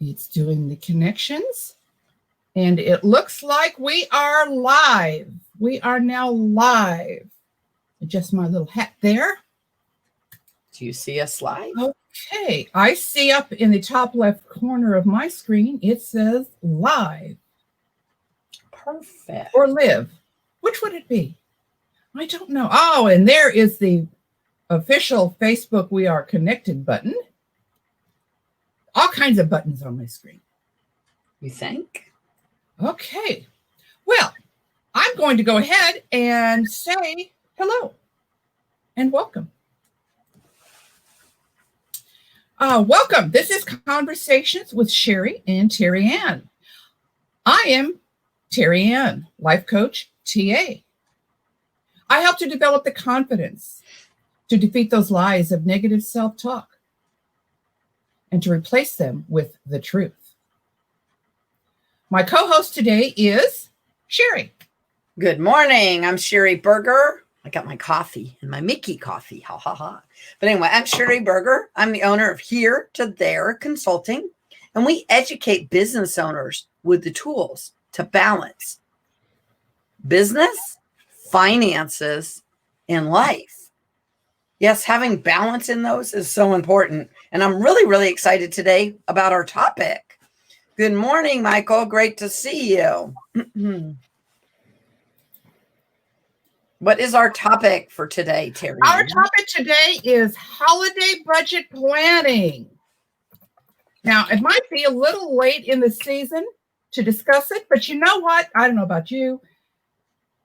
It's doing the connections. And it looks like we are live. We are now live. Adjust my little hat there. Do you see us live? Okay. I see up in the top left corner of my screen, it says live. Perfect. Or live. Which would it be? I don't know. Oh, and there is the official Facebook We Are Connected button. All kinds of buttons on my screen. You think? Okay. Well, I'm going to go ahead and say hello and welcome. Welcome. This is Conversations with Sherry and Terry Ann. I am Terry Ann, life coach, TA. I help to develop the confidence to defeat those lies of negative self-talk and to replace them with the truth. My co-host today is Sherry. Good morning. I'm Sherry Berger. I got my coffee and my Mickey coffee. Ha ha ha. But anyway, I'm Sherry Berger. I'm the owner of Here to There Consulting, and we educate business owners with the tools to balance business, finances, and life. Yes, having balance in those is so important. And I'm really, really excited today about our topic. Good morning, Michael. Great to see you. What is our topic for today, Terry? Our topic today is holiday budget planning. Now, it might be a little late in the season to discuss it, but you know what? I don't know about you.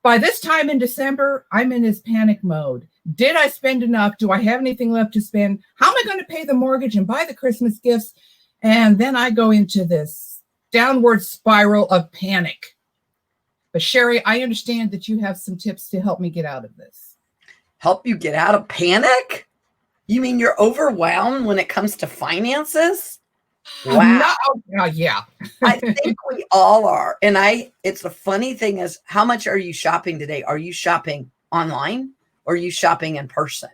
By this time in December, I'm in this panic mode. Did I spend enough? Do I have anything left to spend? How am I going to pay the mortgage and buy the Christmas gifts? And then I go into this downward spiral of panic. But Sherry, I understand that you have some tips to help me get out of this. Help you get out of panic? You mean you're overwhelmed when it comes to finances? Wow. No, yeah. I think we all are. And it's the funny thing is, how much are you shopping today? Are you shopping online or are you shopping in person?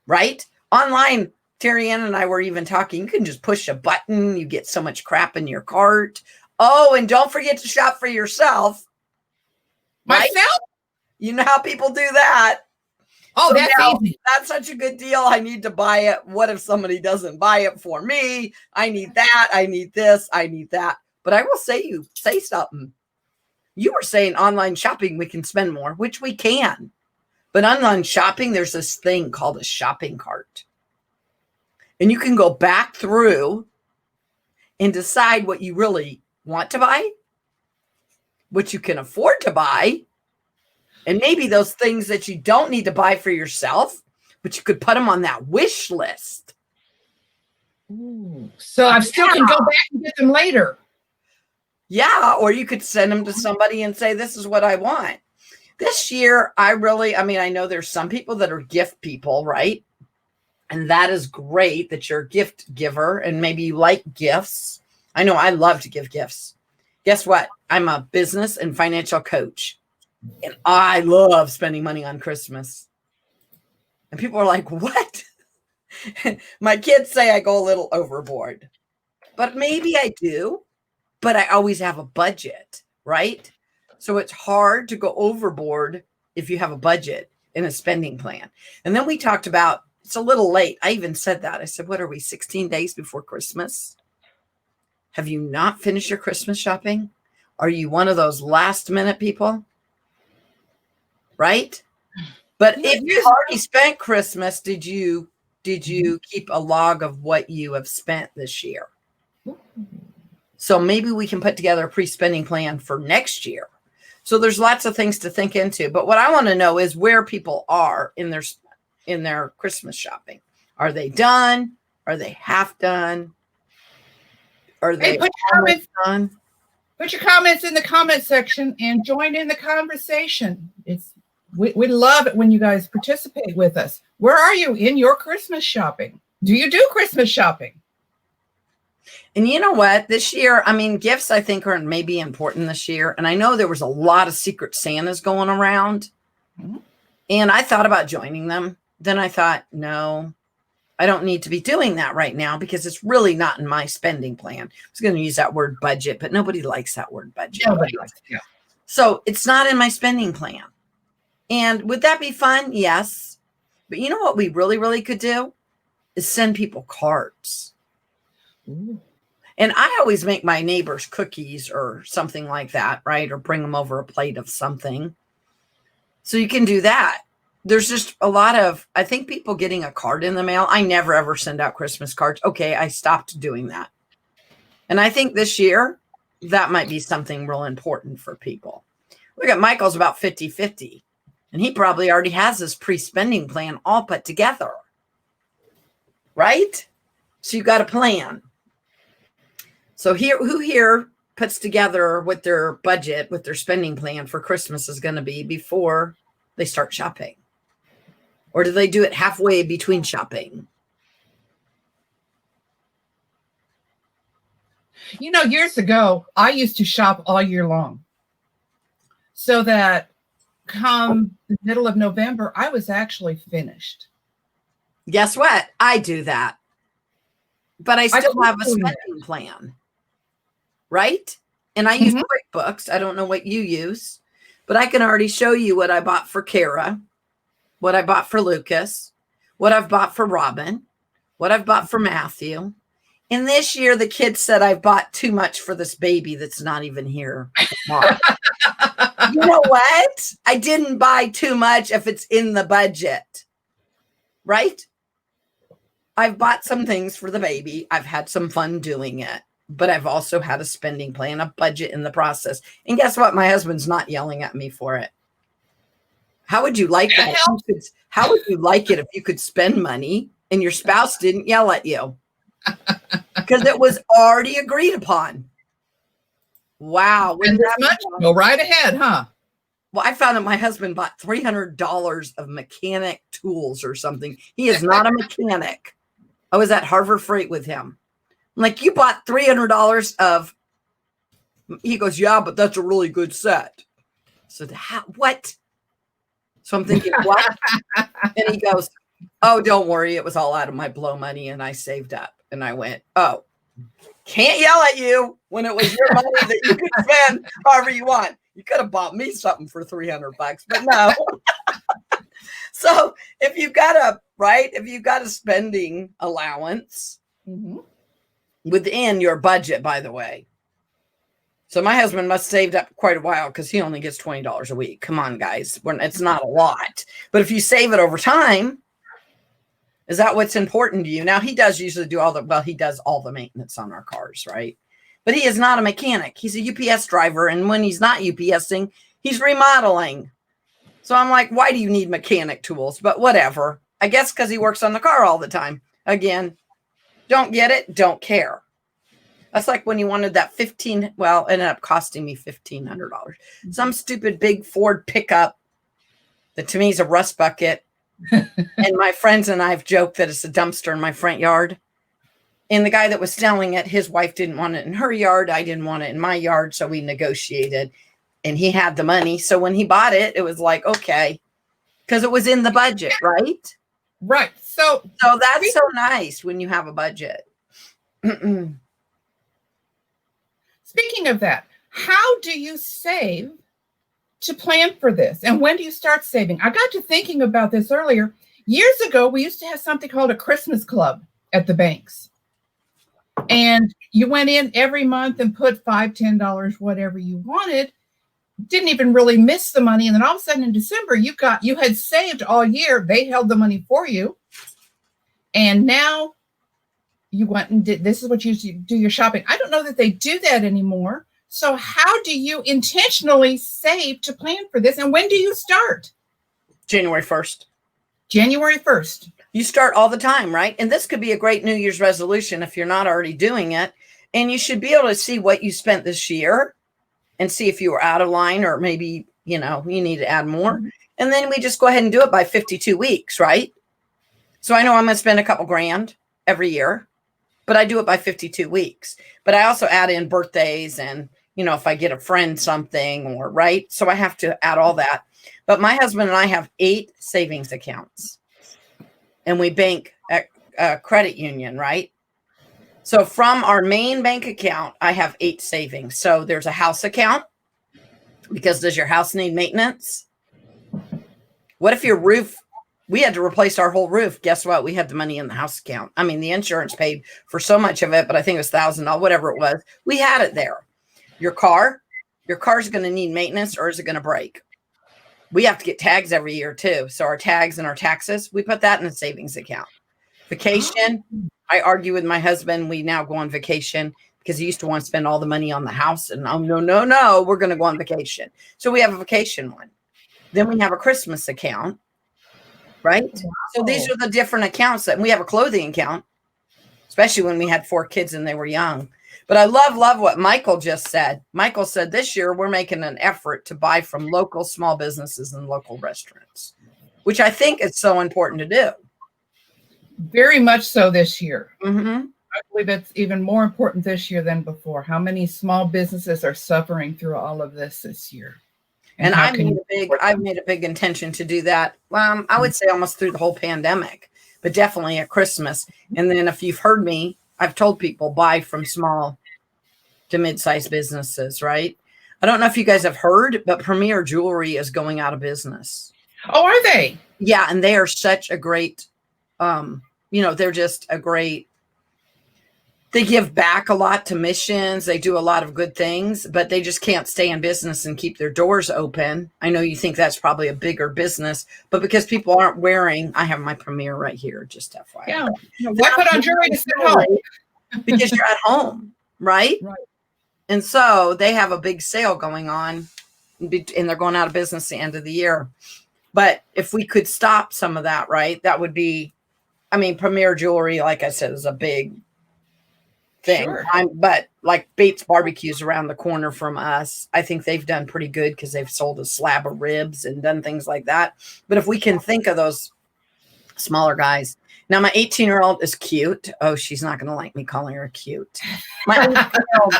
Right? Online, Terry Ann and I were even talking. You can just push a button. You get so much crap in your cart. Oh, and don't forget to shop for yourself. Myself? Right? You know how people do that. Oh, so that's easy. That's such a good deal. I need to buy it. What if somebody doesn't buy it for me? I need that. I need this. I need that. But I will say something. You were saying online shopping, we can spend more, which we can. But online shopping, there's this thing called a shopping cart. And you can go back through and decide what you really want to buy, what you can afford to buy, and maybe those things that you don't need to buy for yourself, but you could put them on that wish list. Ooh, so I still can go back and get them later. Yeah, or you could send them to somebody and say, this is what I want. This year, I know there's some people that are gift people, right? And that is great that you're a gift giver and maybe you like gifts. I know I love to give gifts. Guess what? I'm a business and financial coach. And I love spending money on Christmas. And people are like, what? My kids say I go a little overboard. But maybe I do. But I always have a budget, right? So it's hard to go overboard if you have a budget and a spending plan. And then we talked about, it's a little late. I even said that. I said, what are we, 16 days before Christmas? Have you not finished your Christmas shopping? Are you one of those last minute people? Right? But if you've already spent Christmas, did you keep a log of what you have spent this year? So maybe we can put together a pre-spending plan for next year. So there's lots of things to think into. But what I want to know is where people are in their Christmas shopping. Are they done? Are they half done? Are they almost done? Put your comments in the comment section and join in the conversation. We love it when you guys participate with us. Where are you in your Christmas shopping? Do you do Christmas shopping? And you know what? This year, gifts I think are maybe important this year. And I know there was a lot of Secret Santas going around. Mm-hmm. And I thought about joining them. Then I thought, no, I don't need to be doing that right now because it's really not in my spending plan. I was going to use that word budget, but nobody likes that word budget. Nobody likes it. Yeah. So it's not in my spending plan. And would that be fun? Yes. But you know what we really, really could do is send people cards. Ooh. And I always make my neighbors cookies or something like that, right? Or bring them over a plate of something. So you can do that. There's just a lot of, I think, people getting a card in the mail. I never ever send out Christmas cards. Okay, I stopped doing that. And I think this year, that might be something real important for people. Look at Michael's about 50-50. And he probably already has his pre-spending plan all put together. Right? So you got a plan. So who here puts together what their budget, what their spending plan for Christmas is going to be before they start shopping? Or do they do it halfway between shopping? You know, years ago, I used to shop all year long so that come the middle of November, I was actually finished. Guess what? I do that. But I still have a do spending plan, right? And I use QuickBooks. I don't know what you use, but I can already show you what I bought for Kara, what I bought for Lucas, what I've bought for Robin, what I've bought for Matthew. And this year, the kids said I bought too much for this baby that's not even here. You know what? I didn't buy too much if it's in the budget, right? I've bought some things for the baby. I've had some fun doing it, but I've also had a spending plan, a budget in the process. And guess what? My husband's not yelling at me for it. How would you like that? How would you like it if you could spend money and your spouse didn't yell at you? Because it was already agreed upon. Wow. And this much? Go right ahead, huh? Well, I found that my husband bought $300 of mechanic tools or something. He is not a mechanic. I was at Harbor Freight with him. I'm like, you bought $300 of, he goes, yeah, but that's a really good set. So what? So I'm thinking, what? And he goes, oh, don't worry. It was all out of my blow money and I saved up. And I went, oh, can't yell at you when it was your money that you could spend however you want. You could have bought me something for $300, but no. So if you've got a spending allowance within your budget, by the way. So my husband must have saved up quite a while because he only gets $20 a week. Come on, guys. It's not a lot. But if you save it over time, is that what's important to you? Now, he does usually do he does all the maintenance on our cars, right? But he is not a mechanic. He's a UPS driver. And when he's not UPSing, he's remodeling. So I'm like, why do you need mechanic tools? But whatever. I guess because he works on the car all the time. Again, don't get it, don't care. That's like when he wanted that it ended up costing me $1,500. Some stupid big Ford pickup that to me is a rust bucket. And my friends and I have joked that it's a dumpster in my front yard. And the guy that was selling it, his wife didn't want it in her yard. I didn't want it in my yard. So we negotiated and he had the money. So when he bought it, it was like, okay, because it was in the budget, right? Right. So that's so nice when you have a budget. Speaking of that, how do you save to plan for this? And when do you start saving? I got to thinking about this earlier. Years ago, we used to have something called a Christmas club at the banks. And you went in every month and put $5, $10, whatever you wanted. Didn't even really miss the money. And then all of a sudden in December, you had saved all year. They held the money for you. And now you went and did, this is what you do your shopping. I don't know that they do that anymore. So how do you intentionally save to plan for this? And when do you start? January 1st. January 1st. You start all the time, right? And this could be a great New Year's resolution if you're not already doing it. And you should be able to see what you spent this year and see if you were out of line or maybe, you need to add more. And then we just go ahead and do it by 52 weeks, right? So I know I'm going to spend a couple grand every year, but I do it by 52 weeks. But I also add in birthdays and, if I get a friend something or right. So I have to add all that. But my husband and I have 8 savings accounts and we bank credit union, right? So from our main bank account, I have 8 savings. So there's a house account, because does your house need maintenance? What if your roof, we had to replace our whole roof. Guess what? We had the money in the house account. I mean, the insurance paid for so much of it, but I think it was $1,000, whatever it was. We had it there. Your car's going to need maintenance, or is it going to break? We have to get tags every year too. So our tags and our taxes, we put that in a savings account. Vacation, I argue with my husband. We now go on vacation because he used to want to spend all the money on the house. And oh, no, we're going to go on vacation. So we have a vacation one. Then we have a Christmas account, right? Wow. So these are the different accounts that we have. A clothing account, especially when we had 4 kids and they were young. But I love what Michael just said. Michael said this year we're making an effort to buy from local small businesses and local restaurants, which I think is so important to do. Very much so this year. Mm-hmm. I believe it's even more important this year than before. How many small businesses are suffering through all of this year? And I've made a big intention to do that. I would say almost through the whole pandemic, but definitely at Christmas. And then if you've heard me, I've told people buy from small to mid-sized businesses, right? I don't know if you guys have heard, but Premier Jewelry is going out of business. Oh, are they? Yeah. And they are such a great, they're just a great, they give back a lot to missions. They do a lot of good things, but they just can't stay in business and keep their doors open. I know you think that's probably a bigger business, but because people aren't wearing, I have my Premier right here, just FYI. Yeah. Why put on jewelry to sit home? Because you're at home, right? Right. And so they have a big sale going on, and they're going out of business the end of the year. But if we could stop some of that, right, that would be, Premier Jewelry, like I said, is a big thing. Sure. But like Bates Barbecue's around the corner from us. I think they've done pretty good because they've sold a slab of ribs and done things like that. But if we can think of those smaller guys. Now, my 18-year-old is cute. Oh, she's not going to like me calling her cute. My 18-year-old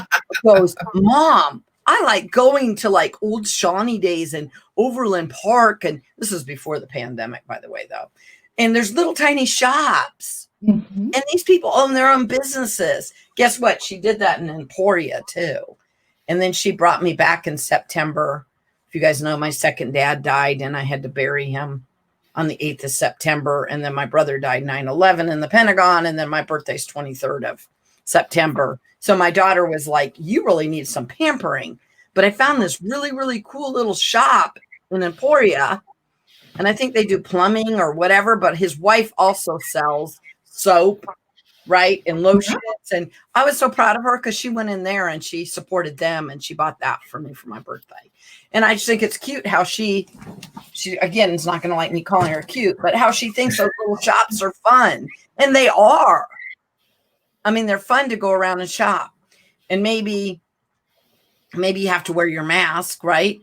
goes, Mom, I like going to like old Shawnee days and Overland Park. And this is before the pandemic, by the way, though. And there's little tiny shops. Mm-hmm. And these people own their own businesses. Guess what? She did that in Emporia, too. And then she brought me back in September. If you guys know, my second dad died and I had to bury him on the 8th of September. And then my brother died 9/11 in the Pentagon. And then my birthday's 23rd of September. So my daughter was like, you really need some pampering. But I found this really, really cool little shop in Emporia. And I think they do plumbing or whatever. But his wife also sells soap, right? And lotions. And I was so proud of her because she went in there and she supported them and she bought that for me for my birthday. And I just think it's cute how she again, is not going to like me calling her cute, but how she thinks those little shops are fun. And they are. They're fun to go around and shop. And maybe you have to wear your mask, right?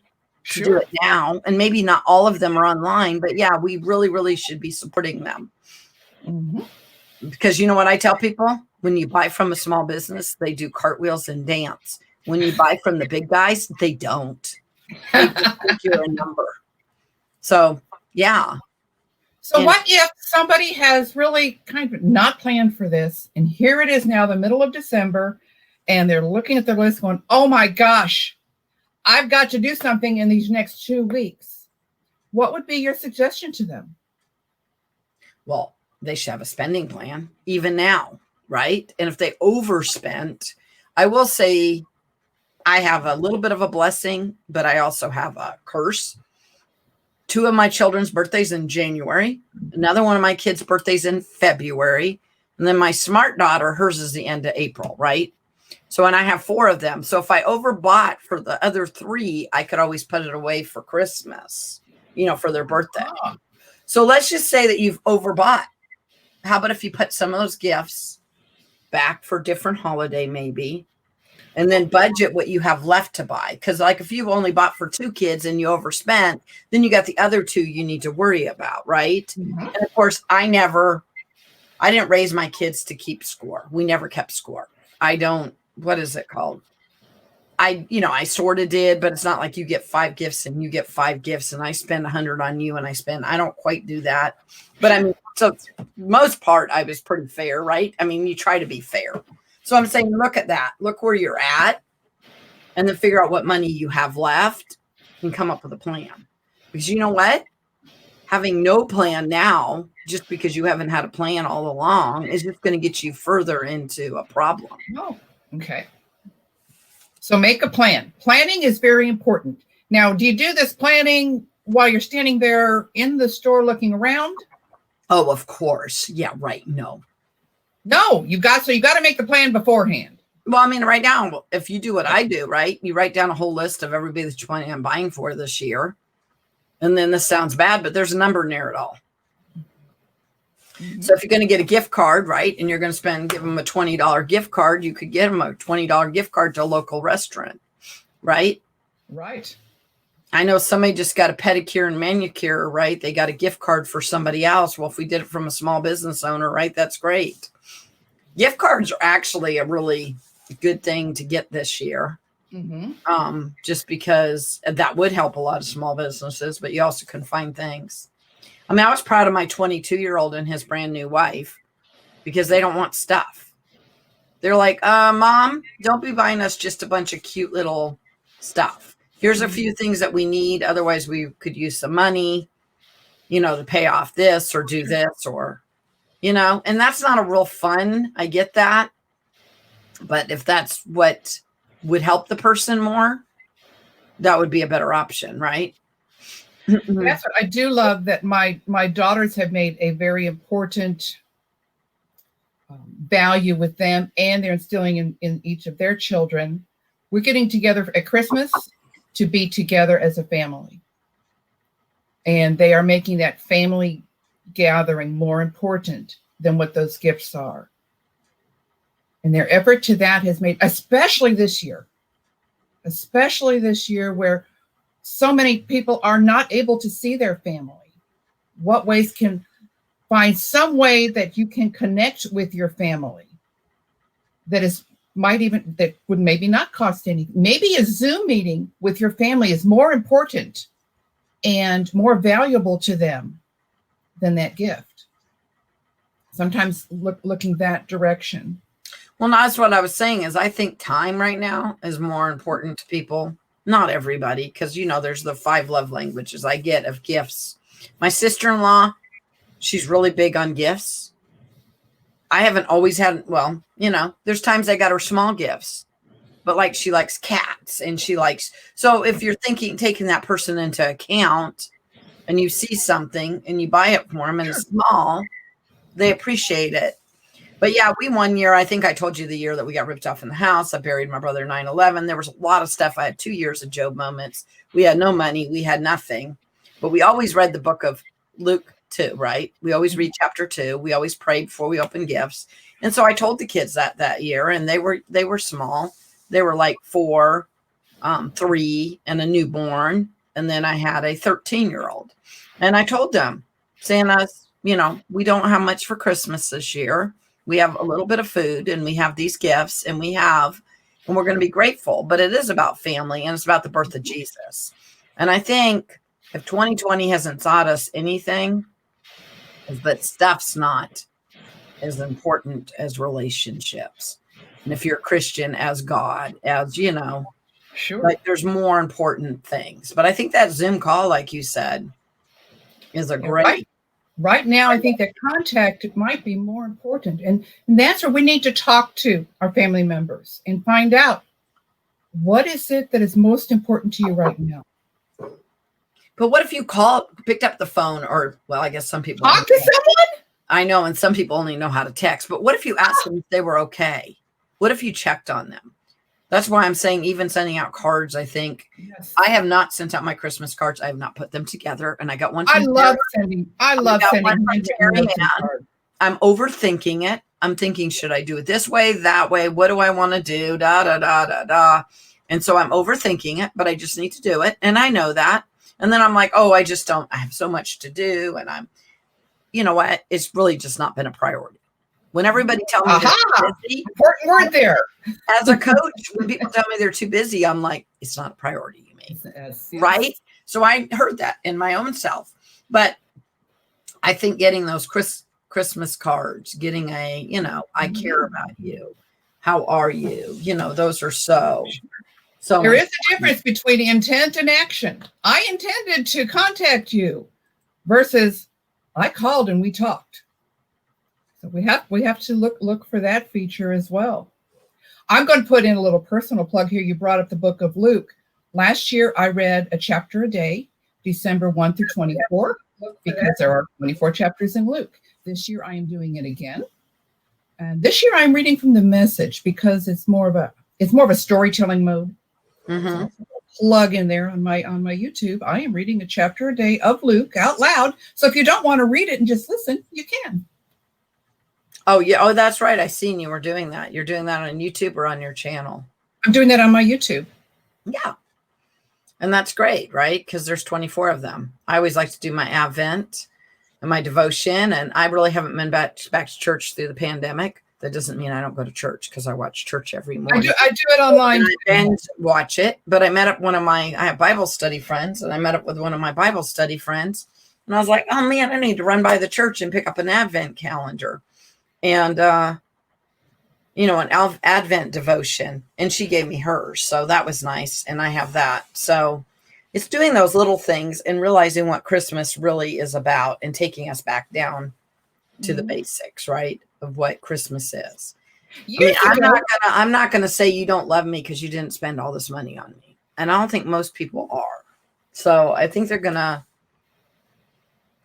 To do it now. And maybe not all of them are online, but yeah, we really, really should be supporting them. Mm-hmm. Because you know what I tell people? When you buy from a small business, they do cartwheels and dance. When you buy from the big guys, they don't. They just think you're a number. So, yeah. So what if somebody has really kind of not planned for this, and here it is now, the middle of December, and they're looking at their list going, oh my gosh, I've got to do something in these next 2 weeks. What would be your suggestion to them? Well, they should have a spending plan, even now, right? And if they overspent, I will say I have a little bit of a blessing, but I also have a curse. 2 of my children's birthdays in January. Another one of my kids' birthdays in February. And then my smart daughter, hers is the end of April, right? So, and I have 4 of them. So if I overbought for the other 3, I could always put it away for Christmas, for their birthday. Oh. So let's just say that you've overbought. How about if you put some of those gifts back for different holiday, maybe, and then budget what you have left to buy? Because like if you've only bought for 2 kids and you overspent, then you got the other 2 you need to worry about, right? Mm-hmm. And of course, I didn't raise my kids to keep score. We never kept score. What is it called? I sort of did, but it's not like you get 5 gifts and you get 5 gifts and I spend 100 on you and I don't quite do that. But So most part, I was pretty fair, right? I mean, you try to be fair. So I'm saying, look at that. Look where you're at, and then figure out what money you have left and come up with a plan. Because you know what? Having no plan now, just because you haven't had a plan all along, is just going to get you further into a problem. Oh, okay. So make a plan. Planning is very important. Now, do you do this planning while you're standing there in the store looking around? Oh, of course. Yeah, right. No. No, you got to make the plan beforehand. Well, I mean, right now, if you do what I do, right, you write down a whole list of everybody that you're planning on buying for this year. And then this sounds bad, but there's a number near it all. Mm-hmm. So if you're going to get a gift card, right, and you're going to give them a $20 gift card, you could get them a $20 gift card to a local restaurant, right? Right. I know somebody just got a pedicure and manicure, right? They got a gift card for somebody else. Well, if we did it from a small business owner, right, that's great. Gift cards are actually a really good thing to get this year. Mm-hmm. Just because that would help a lot of small businesses, but you also can find things. I mean, I was proud of my 22-year-old and his brand new wife because they don't want stuff. They're like, Mom, don't be buying us just a bunch of cute little stuff. Here's a few things that we need. Otherwise, we could use some money, to pay off this or do this or, and that's not a real fun. I get that. But if that's what would help the person more, that would be a better option, right? That's what I do love, that my daughters have made a very important value with them, and they're instilling in each of their children. We're getting together at Christmas to be together as a family. And they are making that family gathering more important than what those gifts are. And their effort to that has made, especially this year where so many people are not able to see their family. What ways can find some way that you can connect with your family that would maybe not cost anything. Maybe a Zoom meeting with your family is more important and more valuable to them than that gift. Sometimes looking that direction. Well, that's what I was saying is I think time right now is more important to people. Not everybody, because, there's the 5 love languages I get of gifts. My sister-in-law, she's really big on gifts. I haven't always had, there's times I got her small gifts, but she likes cats and so if you're taking that person into account and you see something and you buy it for them and it's small, they appreciate it. But yeah, one year, I think I told you the year that we got ripped off in the house. I buried my brother 9/11. There was a lot of stuff. I had 2 years of Job moments. We had no money. We had nothing. But we always read the book of Luke 2, right? We always read chapter 2. We always prayed before we opened gifts. And so I told the kids that year, and they were small. They were like 4, 3, and a newborn. And then I had a 13-year-old. And I told them, Santa's, we don't have much for Christmas this year. We have a little bit of food and we have these gifts and we're going to be grateful, but it is about family and it's about the birth of Jesus. And I think if 2020 hasn't taught us anything, is that stuff's not as important as relationships. And if you're a Christian, as God, as, sure, there's more important things. But I think that Zoom call, like you said, is a great. Right now, I think that contact might be more important. And that's where we need to talk to our family members and find out what is it that is most important to you right now. But what if you picked up the phone I guess some people talk to someone? I know, and some people only know how to text. But what if you asked them if they were okay? What if you checked on them? That's why I'm saying even sending out cards, I think. Yes. I have not sent out my Christmas cards. I have not put them together. And I got one. I love sending. I'm overthinking it. I'm thinking, should I do it this way, that way? What do I want to do? Da, da, da, da, da. And so I'm overthinking it, but I just need to do it. And I know that. And then I'm like, I have so much to do. And you know what? It's really just not been a priority. When everybody tells me they're busy, important word there. As a coach, when people tell me they're too busy, I'm like, it's not a priority, you mean, right? So I heard that in my own self. But I think getting those Christmas cards, getting I care about you. How are you? Those are so There much is a difference between intent and action. I intended to contact you versus I called and we talked. So we have to look for that feature as well. I'm going to put in a little personal plug here. You brought up the book of Luke. Last year, I read a chapter a day, December 1 through 24, because there are 24 chapters in Luke. This year, I am doing it again. And this year, I'm reading from the Message because it's more of a storytelling mode. Mm-hmm. So plug in there on my YouTube. I am reading a chapter a day of Luke out loud. So if you don't want to read it and just listen, you can. Oh, yeah. Oh, that's right. I seen you were doing that. You're doing that on YouTube or on your channel? I'm doing that on my YouTube. Yeah. And that's great, right? Because there's 24 of them. I always like to do my Advent and my devotion. And I really haven't been back to church through the pandemic. That doesn't mean I don't go to church because I watch church every morning. I do it online. And watch it. But I met up I have Bible study friends, and I met up with one of my Bible study friends. And I was like, oh, man, I need to run by the church and pick up an Advent calendar. And, an Advent devotion. And she gave me hers. So that was nice. And I have that. So it's doing those little things and realizing what Christmas really is about and taking us back down to the basics, right, of what Christmas is. I'm not gonna say you don't love me because you didn't spend all this money on me. And I don't think most people are. So I think they're gonna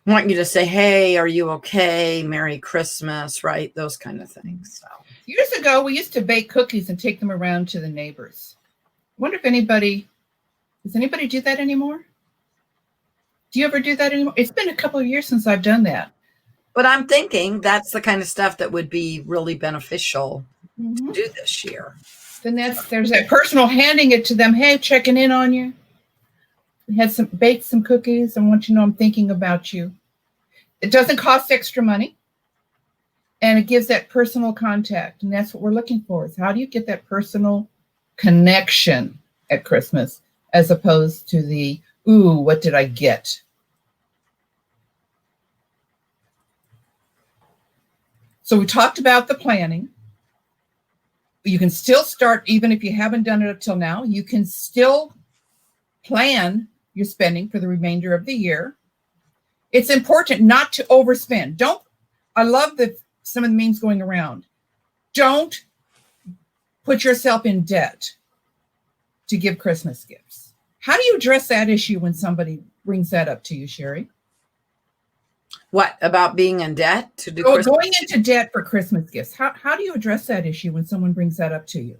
want you to say, hey, are you okay? Merry Christmas, right? Those kind of things. So years ago, we used to bake cookies and take them around to the neighbors. I wonder if does anybody do that anymore? Do you ever do that anymore? It's been a couple of years since I've done that. But I'm thinking that's the kind of stuff that would be really beneficial to do this year. Then there's that personal handing it to them. Hey, checking in on you. We had baked some cookies. I want you to know I'm thinking about you. It doesn't cost extra money. And it gives that personal contact. And that's what we're looking for is how do you get that personal connection at Christmas as opposed to the, ooh, what did I get? So we talked about the planning. You can still start, even if you haven't done it up till now, you can still plan your spending for the remainder of the year. It's important not to overspend. I love some of the memes going around. Don't put yourself in debt to give Christmas gifts. How do you address that issue when somebody brings that up to you, Sherry? What about being in debt to do Christmas? Going into debt for Christmas gifts? How do you address that issue when someone brings that up to you?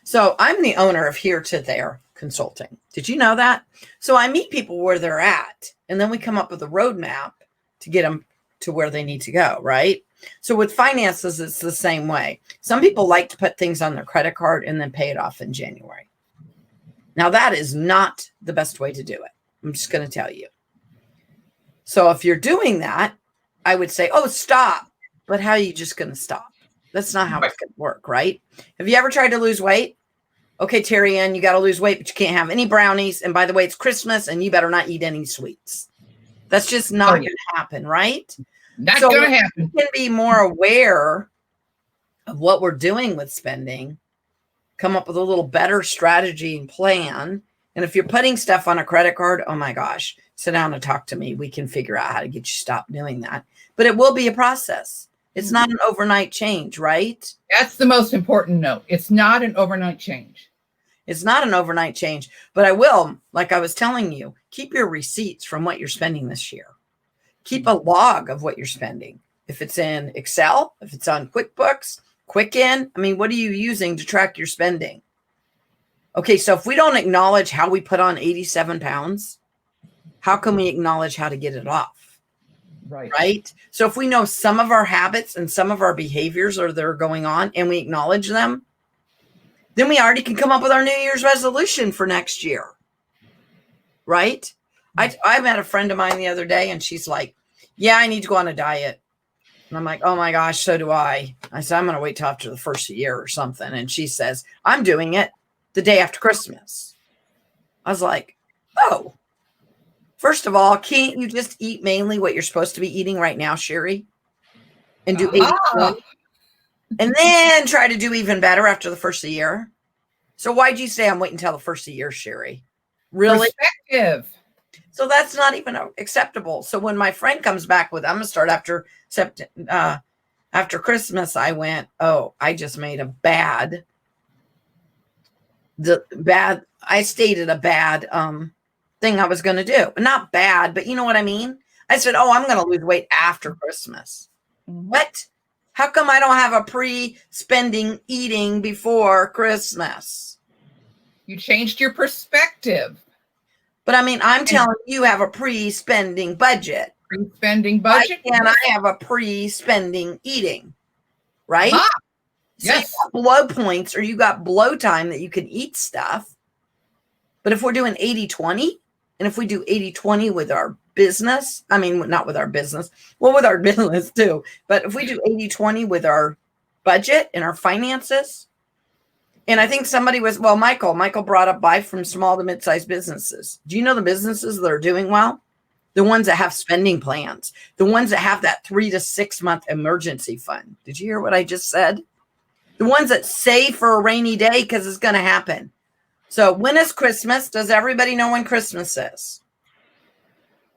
So I'm the owner of Here to There Consulting. Did you know that? So I meet people where they're at, and then we come up with a roadmap to get them to where they need to go, right? So with finances, it's the same way. Some people like to put things on their credit card and then pay it off in January. Now that is not the best way to do it. I'm just going to tell you. So if you're doing that, I would say, oh, stop. But how are you just going to stop? That's not how it's going to work, right? Have you ever tried to lose weight? Okay, Terry Ann, you got to lose weight, but you can't have any brownies. And by the way, it's Christmas and you better not eat any sweets. That's just not going to happen, right? Not going to happen. We can be more aware of what we're doing with spending, come up with a little better strategy and plan. And if you're putting stuff on a credit card, oh my gosh, sit down and talk to me. We can figure out how to get you stop doing that. But it will be a process. It's not an overnight change, right? That's the most important note. It's not an overnight change. It's not an overnight change. But I will, like I was telling you, keep your receipts from what you're spending this year. Keep a log of what you're spending. If it's in Excel, if it's on QuickBooks, Quicken, I mean, what are you using to track your spending? Okay, so if we don't acknowledge how we put on 87 pounds, how can we acknowledge how to get it off? Right? So if we know some of our habits and some of our behaviors that are going on and we acknowledge them, then we already can come up with our New Year's resolution for next year. Right? I met a friend of mine the other day and she's like, yeah, I need to go on a diet. And I'm like, oh my gosh, so do I. I said, I'm going to wait till after the first year or something. And she says, I'm doing it the day after Christmas. I was like, oh, first of all, can't you just eat mainly what you're supposed to be eating right now, Sherry? and do Ah. 80/20, and then try to do even better after the first of the year. So why'd you say I'm waiting until the first of the year, Sherry? Really? Perspective. So that's not even acceptable. So when my friend comes back with, I'm gonna start after Christmas, I went, oh, I just made a bad. I stated a bad thing I was gonna do. Not bad, but you know what I mean? I said, oh, I'm gonna lose weight after Christmas. What? How come I don't have a pre-spending eating before Christmas? You changed your perspective. But I mean, I'm telling you have a pre-spending budget. Pre-spending budget. Why can't I have a pre-spending eating? Right? Ah, So yes. you got blow points or you got blow time that you can eat stuff. But if we're doing 80/20, and if we do 80/20 with our business, I mean, not with our business, well, with our business too. But if we do 80/20 with our budget and our finances, and I think somebody was, well, Michael brought up buy from small to mid-sized businesses. Do you know the businesses that are doing well? The ones that have spending plans, the ones that have that 3 to 6 month emergency fund. Did you hear what I just said? The ones that save for a rainy day because it's going to happen. So when is Christmas? Does everybody know when Christmas is?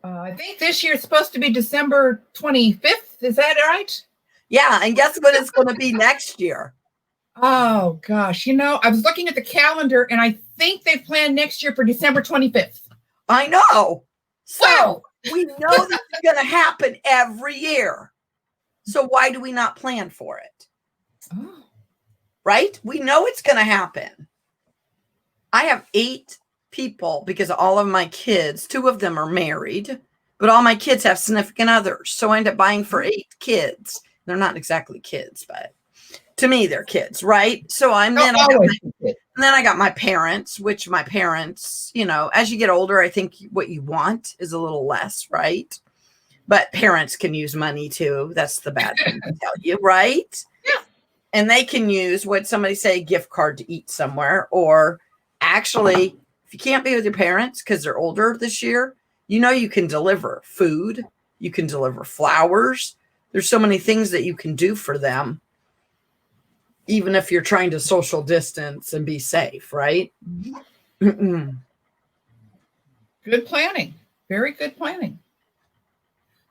I think this year it's supposed to be December 25th. Is that right? Yeah. And guess what it's going to be next year? Oh, gosh. I was looking at the calendar, and I think they planned next year for December 25th. I know. So Wow. we know this is going to happen every year. So why do we not plan for it? Oh. Right? We know it's going to happen. I have 8 people because all of my kids, 2 of them are married, but all my kids have significant others. So I end up buying for 8 kids. They're not exactly kids, but to me, they're kids, right? So I got my parents, which my parents, as you get older, I think what you want is a little less, right? But parents can use money too. That's the bad thing to tell you, right? Yeah. And they can use, what somebody say, a gift card to eat somewhere. Or actually, if you can't be with your parents because they're older this year, you can deliver food. You can deliver flowers. There's so many things that you can do for them, even if you're trying to social distance and be safe, right? Mm-hmm. Good planning. Very good planning.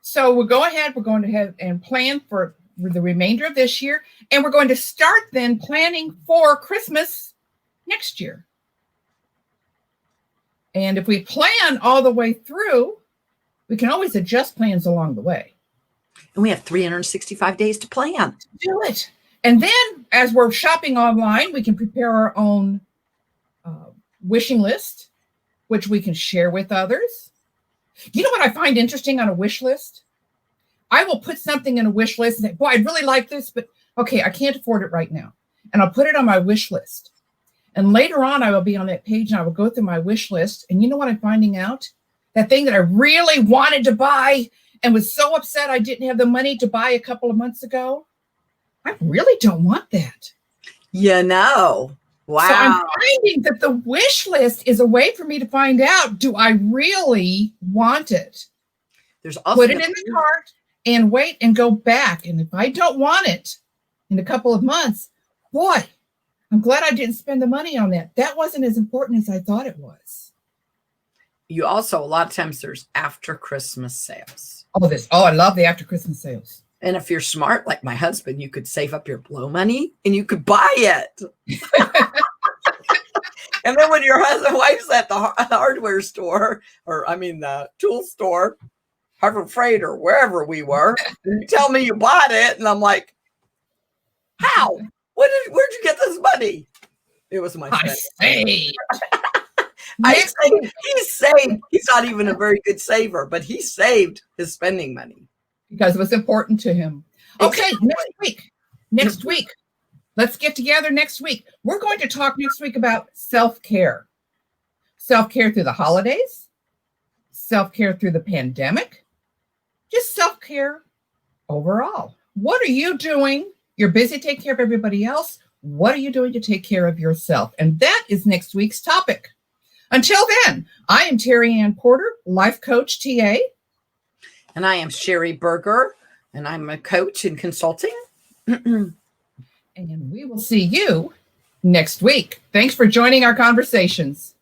So we'll go ahead. We're going to have and plan for the remainder of this year. And we're going to start then planning for Christmas next year. And if we plan all the way through, we can always adjust plans along the way. And we have 365 days to plan. Do it. And then as we're shopping online, we can prepare our own wishing list, which we can share with others. You know what I find interesting on a wish list? I will put something in a wish list and say, boy, I'd really like this, but okay, I can't afford it right now. And I'll put it on my wish list. And later on, I will be on that page and I will go through my wish list. And you know what I'm finding out? That thing that I really wanted to buy and was so upset I didn't have the money to buy a couple of months ago, I really don't want that. Wow. So I'm finding that the wish list is a way for me to find out, do I really want it? There's also put it in the cart and wait and go back. And if I don't want it in a couple of months, boy, I'm glad I didn't spend the money on that. That wasn't as important as I thought it was. You also, a lot of times there's after Christmas sales. I love the after Christmas sales. And if you're smart, like my husband, you could save up your blow money and you could buy it. And then when your wife's at the hardware store, the tool store, Harbor Freight or wherever we were, you tell me you bought it. And I'm like, how? Where'd you get this money? It was my friend. He saved. He's not even a very good saver, but he saved his spending money. Because it was important to him. Okay, next week. Let's get together next week. We're going to talk next week about self-care. Self-care through the holidays, self-care through the pandemic, just self-care overall. What are you doing? You're busy taking care of everybody else. What are you doing to take care of yourself? And that is next week's topic. Until then, I am Terry Ann Porter, life coach TA. And I am Sherry Berger, and I'm a coach in consulting. And we will see you next week. Thanks for joining our conversations.